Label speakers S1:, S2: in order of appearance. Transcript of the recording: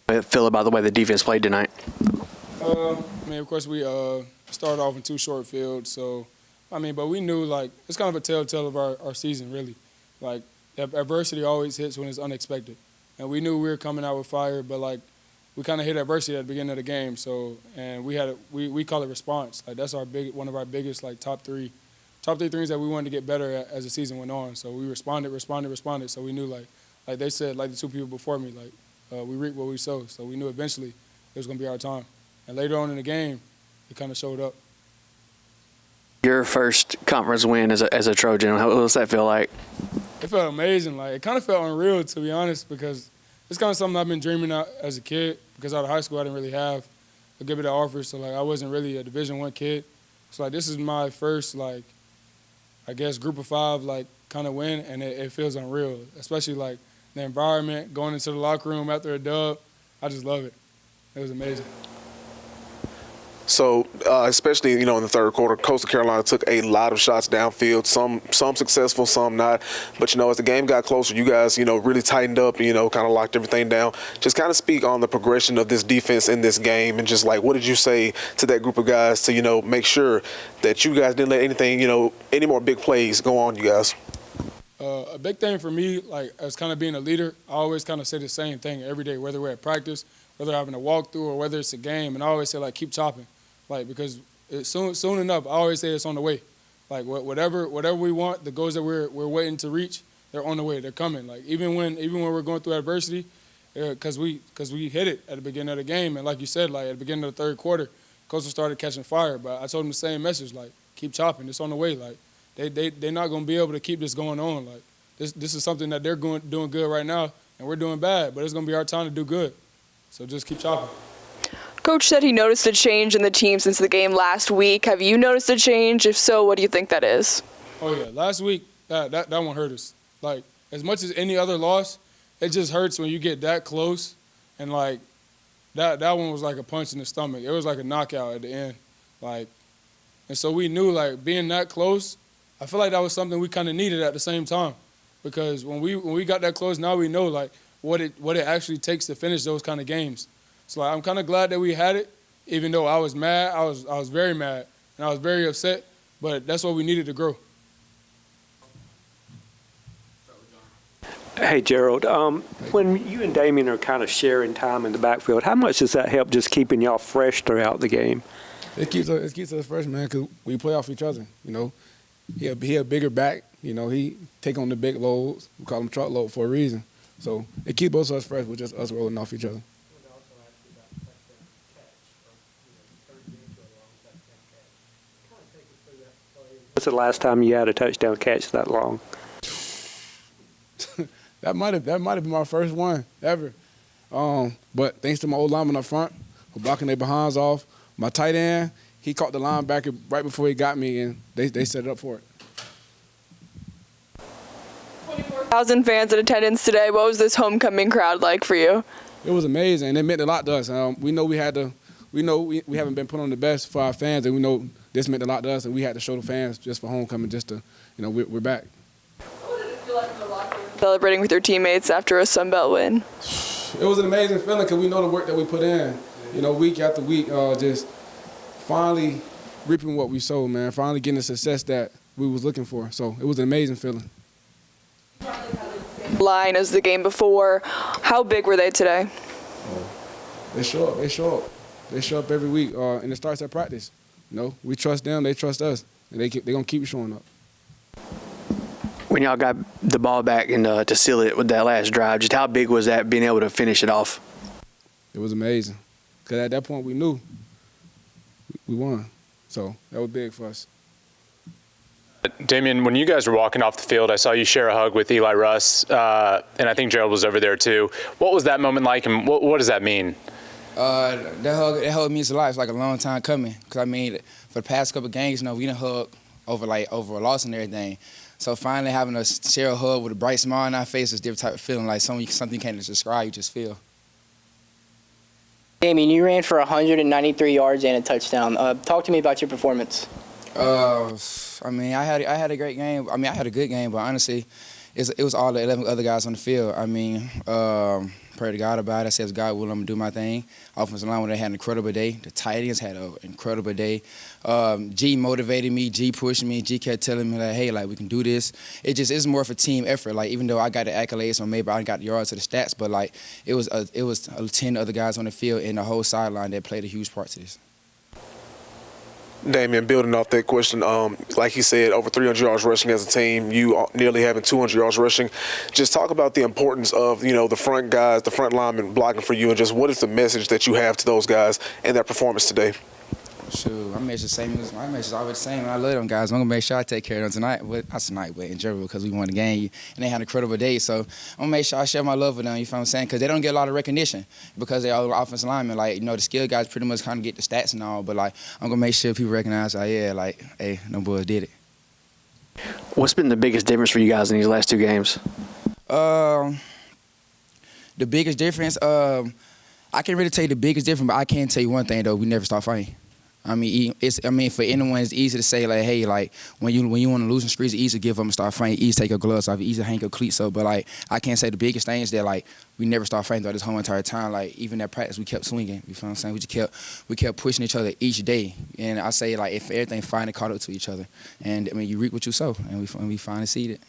S1: How do you feel about the way the defense played tonight?
S2: I mean, of course, we started off in 2 short fields. So, I mean, but we knew, like, it's kind of a telltale of our season, really. Like, adversity always hits when it's unexpected. And we knew we were coming out with fire, but, like, we kind of hit adversity at the beginning of the game. So, and we call it response. Like, that's one of our biggest, like, top three things that we wanted to get better at as the season went on. So we responded. So we knew, like they said, like the 2 people before me, like, we reap what we sow. So we knew eventually it was going to be our time. And later on in the game, it kind of showed up.
S1: Your first conference win as a Trojan, what does that feel like?
S2: It felt amazing. Like, it kind of felt unreal, to be honest, because it's kind of something I've been dreaming of as a kid. Because out of high school, I didn't really have a good bit of offers. So, like, I wasn't really a Division I kid. So, like, this is my first, like, I guess, group of 5, like, kind of win, and it feels unreal, especially, like, the environment, going into the locker room after a dub. I just love it. It was amazing.
S3: So, especially, in the third quarter, Coastal Carolina took a lot of shots downfield, some successful, some not. But, as the game got closer, you guys, really tightened up, kind of locked everything down. Just kind of speak on the progression of this defense in this game and just, like, what did you say to that group of guys to, make sure that you guys didn't let anything, any more big plays go on you guys?
S2: A big thing for me, like, as kind of being a leader, I always kind of say the same thing every day, whether we're at practice, whether we're having a walkthrough, or whether it's a game. And I always say, like, keep chopping. Like, because soon enough, I always say it's on the way. Like, whatever we want, the goals that we're waiting to reach, they're on the way. They're coming. Like, even when we're going through adversity, because we hit it at the beginning of the game, and like you said, like, at the beginning of the third quarter, Coastal started catching fire. But I told them the same message, like, keep chopping. It's on the way. Like, they're not going to be able to keep this going on. Like, this is something that they're doing good right now, and we're doing bad. But it's going to be our time to do good. So just keep chopping.
S4: Coach said he noticed a change in the team since the game last week. Have you noticed a change? If so, what do you think that is?
S2: Oh, yeah. Last week, that one hurt us. Like, as much as any other loss, it just hurts when you get that close. And, like, that one was like a punch in the stomach. It was like a knockout at the end. Like, and so we knew, like, being that close, I feel like that was something we kind of needed at the same time. Because when we got that close, now we know, like, what it actually takes to finish those kind of games. So, like, I'm kind of glad that we had it, even though I was mad. I was very mad, and I was very upset, but that's what we needed to grow.
S5: Hey, Gerald, when you and Damien are kind of sharing time in the backfield, how much does that help just keeping y'all fresh throughout the game?
S2: It keeps us fresh, man, because we play off each other, He a bigger back, he take on the big loads. We call him truck load for a reason. So it keeps both of us fresh with just us rolling off each other.
S5: What's the last time you had a touchdown catch that long?
S2: That might have been my first one ever. But thanks to my old lineman up front for blocking their behinds off, my tight end, he caught the linebacker right before he got me, and they set it up for it.
S4: 24,000 fans in attendance today. What was this homecoming crowd like for you?
S2: It was amazing. It meant a lot to us. We know we haven't been put on the best for our fans, and we know this meant a lot to us, and we had to show the fans just for homecoming, just to, we're back.
S4: What did it feel like in the locker room celebrating with your teammates after a Sun Belt win?
S2: It was an amazing feeling because we know the work that we put in, week after week, just finally reaping what we sowed, man, finally getting the success that we was looking for. So it was an amazing feeling.
S4: Line as the game before. How big were they today?
S2: They show up. They show up every week, and it starts at practice. We trust them, they trust us, and they're going to keep showing up.
S1: When y'all got the ball back and to seal it with that last drive, just how big was that being able to finish it off?
S2: It was amazing because at that point we knew we won. So that was big for us.
S6: Damien, when you guys were walking off the field, I saw you share a hug with Eli Russ, and I think Gerald was over there too. What was that moment like, and what does that mean?
S7: That hug means a lot. It's like a long time coming. Cause I mean, for the past couple of games, we done hug over a loss and everything. So finally having to share a hug with a bright smile on our face is a different type of feeling. Like something you can't describe. You just feel.
S8: Damien, you ran for 193 yards and a touchdown. Talk to me about your performance.
S7: I mean, I had a great game. I mean, I had a good game, but honestly, it was all the 11 other guys on the field. I mean, pray to God about it. I said, God willing, I'm going to do my thing. Offensive line, they had an incredible day. The tight ends had an incredible day. G motivated me. G pushed me. G kept telling me, like, hey, like, we can do this. It's more of a team effort. Like, even though I got the accolades or maybe I got the yards to the stats, but, like, it was 10 other guys on the field and the whole sideline that played a huge part to this.
S3: Damien, building off that question, like he said, over 300 yards rushing as a team, you nearly having 200 yards rushing. Just talk about the importance of, the front guys, the front linemen blocking for you, and just what is the message that you have to those guys and their performance today?
S7: Shoot, my message is always the same. I love them guys. I'm gonna make sure I take care of them tonight. But not tonight, but in Gerald, because we won the game and they had an incredible day. So I'm gonna make sure I share my love with them. You feel what I'm saying? Because they don't get a lot of recognition because they're all offensive linemen. Like, the skilled guys pretty much kind of get the stats and all. But, like, I'm gonna make sure people recognize, like, yeah, like, hey, them boys did it.
S1: What's been the biggest difference for you guys in these last 2 games?
S7: The biggest difference, I can't really tell you the biggest difference, but I can tell you one thing though: we never stop fighting. I mean, for anyone, it's easy to say, like, hey, like, when you want to lose in streets, it's easy to give them and start fighting. Easy to take your gloves off. Easy to hang your cleats up. But, like, I can't say the biggest thing is that, like, we never start fighting throughout this whole entire time. Like, even at practice, we kept swinging. You feel what I'm saying? We kept pushing each other each day. And I say, like, if everything finally caught up to each other. And, I mean, you reap what you sow. And we finally see it.